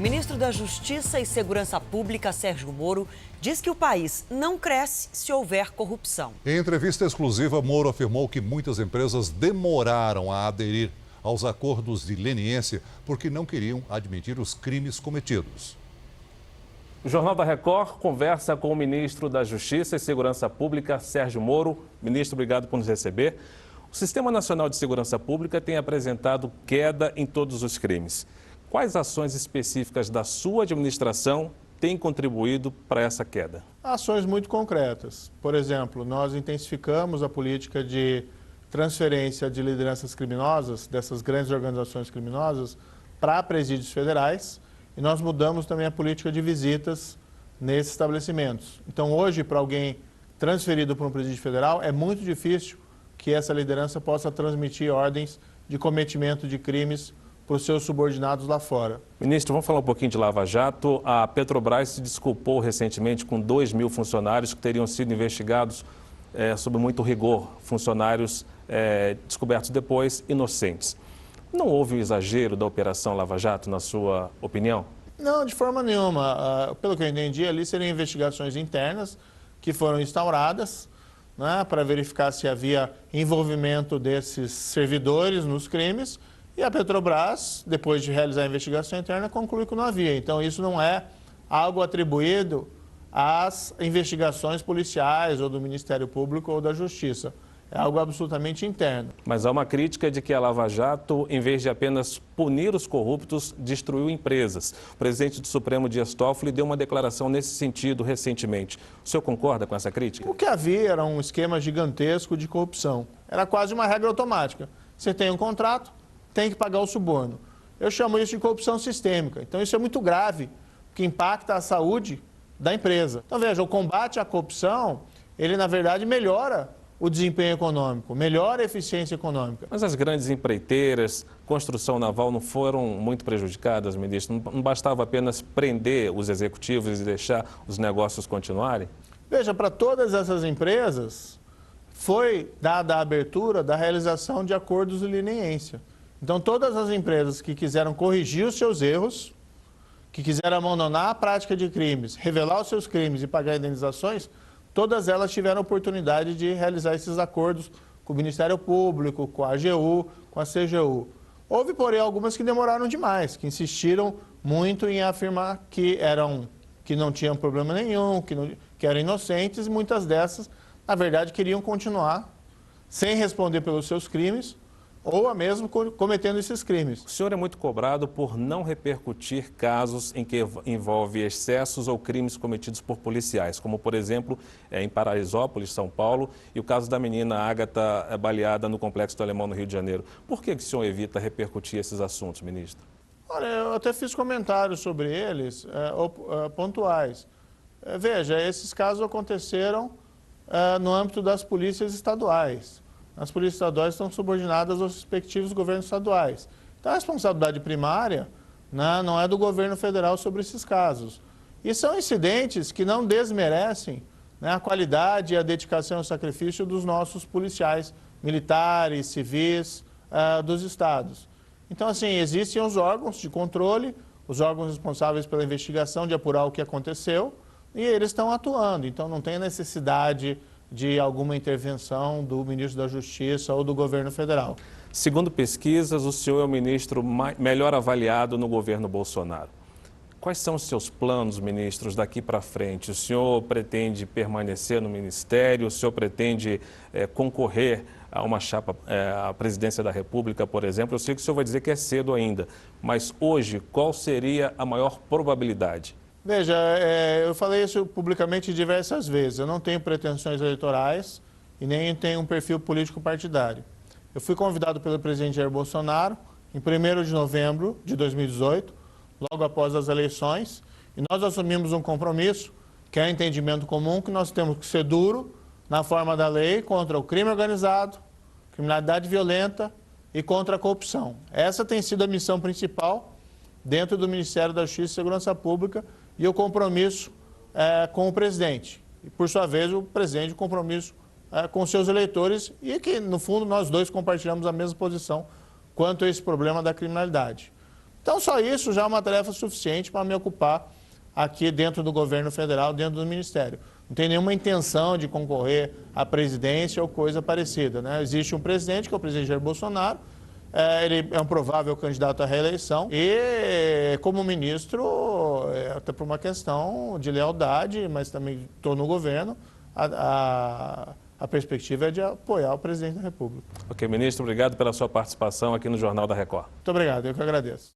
O ministro da Justiça e Segurança Pública, Sérgio Moro, diz que o país não cresce se houver corrupção. Em entrevista exclusiva, Moro afirmou que muitas empresas demoraram a aderir aos acordos de leniência porque não queriam admitir os crimes cometidos. O Jornal da Record conversa com o ministro da Justiça e Segurança Pública, Sérgio Moro. Ministro, obrigado por nos receber. O Sistema Nacional de Segurança Pública tem apresentado queda em todos os crimes. Quais ações específicas da sua administração têm contribuído para essa queda? Ações muito concretas. Por exemplo, nós intensificamos a política de transferência de lideranças criminosas, dessas grandes organizações criminosas, para presídios federais. E nós mudamos também a política de visitas nesses estabelecimentos. Então, hoje, para alguém transferido para um presídio federal, é muito difícil que essa liderança possa transmitir ordens de cometimento de crimes para os seus subordinados lá fora. Ministro, vamos falar um pouquinho de Lava Jato. A Petrobras se desculpou recentemente com 2.000 funcionários que teriam sido investigados sob muito rigor, funcionários descobertos depois, inocentes. Não houve um exagero da Operação Lava Jato, na sua opinião? Não, de forma nenhuma. Pelo que eu entendi, ali seriam investigações internas que foram instauradas, né, para verificar se havia envolvimento desses servidores nos crimes. E a Petrobras, depois de realizar a investigação interna, conclui que não havia. Então, isso não é algo atribuído às investigações policiais ou do Ministério Público ou da Justiça. É algo absolutamente interno. Mas há uma crítica de que a Lava Jato, em vez de apenas punir os corruptos, destruiu empresas. O presidente do Supremo, Dias Toffoli, deu uma declaração nesse sentido recentemente. O senhor concorda com essa crítica? O que havia era um esquema gigantesco de corrupção. Era quase uma regra automática. Você tem um contrato, tem que pagar o suborno. Eu chamo isso de corrupção sistêmica. Então, isso é muito grave, porque impacta a saúde da empresa. Então, veja, o combate à corrupção, ele, na verdade, melhora o desempenho econômico, melhora a eficiência econômica. Mas as grandes empreiteiras, construção naval, não foram muito prejudicadas, ministro? Não bastava apenas prender os executivos e deixar os negócios continuarem? Veja, para todas essas empresas, foi dada a abertura da realização de acordos de leniência. Então, todas as empresas que quiseram corrigir os seus erros, que quiseram abandonar a prática de crimes, revelar os seus crimes e pagar indenizações, todas elas tiveram oportunidade de realizar esses acordos com o Ministério Público, com a AGU, com a CGU. Houve, porém, algumas que demoraram demais, que insistiram muito em afirmar que não tinham problema nenhum, que eram inocentes, e muitas dessas, na verdade, queriam continuar sem responder pelos seus crimes, ou mesmo cometendo esses crimes. O senhor é muito cobrado por não repercutir casos em que envolve excessos ou crimes cometidos por policiais, como, por exemplo, em Paraisópolis, São Paulo, e o caso da menina Ágata baleada no Complexo do Alemão, no Rio de Janeiro. Por que o senhor evita repercutir esses assuntos, ministro? Olha, eu até fiz comentários sobre eles, pontuais. Veja, esses casos aconteceram no âmbito das polícias estaduais. As polícias estaduais estão subordinadas aos respectivos governos estaduais. Então, a responsabilidade primária, né, não é do governo federal sobre esses casos. E são incidentes que não desmerecem, né, a qualidade, a dedicação e o sacrifício dos nossos policiais, militares, civis, dos estados. Então, assim, existem os órgãos de controle, os órgãos responsáveis pela investigação de apurar o que aconteceu, e eles estão atuando. Então, não tem necessidade de alguma intervenção do ministro da Justiça ou do governo federal. Segundo pesquisas, o senhor é o ministro melhor avaliado no governo Bolsonaro. Quais são os seus planos, ministros, daqui para frente? O senhor pretende permanecer no ministério? O senhor pretende concorrer a uma chapa, à presidência da República, por exemplo? Eu sei que o senhor vai dizer que é cedo ainda, mas hoje, qual seria a maior probabilidade? Veja, eu falei isso publicamente diversas vezes. Eu não tenho pretensões eleitorais e nem tenho um perfil político partidário. Eu fui convidado pelo presidente Jair Bolsonaro em 1º de novembro de 2018, logo após as eleições, e nós assumimos um compromisso, que é o entendimento comum, que nós temos que ser duro na forma da lei contra o crime organizado, criminalidade violenta e contra a corrupção. Essa tem sido a missão principal dentro do Ministério da Justiça e Segurança Pública, e o compromisso com o presidente. E, por sua vez, o presidente, o compromisso com seus eleitores, e que, no fundo, nós dois compartilhamos a mesma posição quanto a esse problema da criminalidade. Então, só isso já é uma tarefa suficiente para me ocupar aqui dentro do governo federal, dentro do Ministério. Não tem nenhuma intenção de concorrer à presidência ou coisa parecida, né? Existe um presidente, que é o presidente Jair Bolsonaro, ele é um provável candidato à reeleição e, como ministro, até por uma questão de lealdade, mas também estou no governo, a perspectiva é de apoiar o presidente da República. Ok, ministro, obrigado pela sua participação aqui no Jornal da Record. Muito obrigado, eu que agradeço.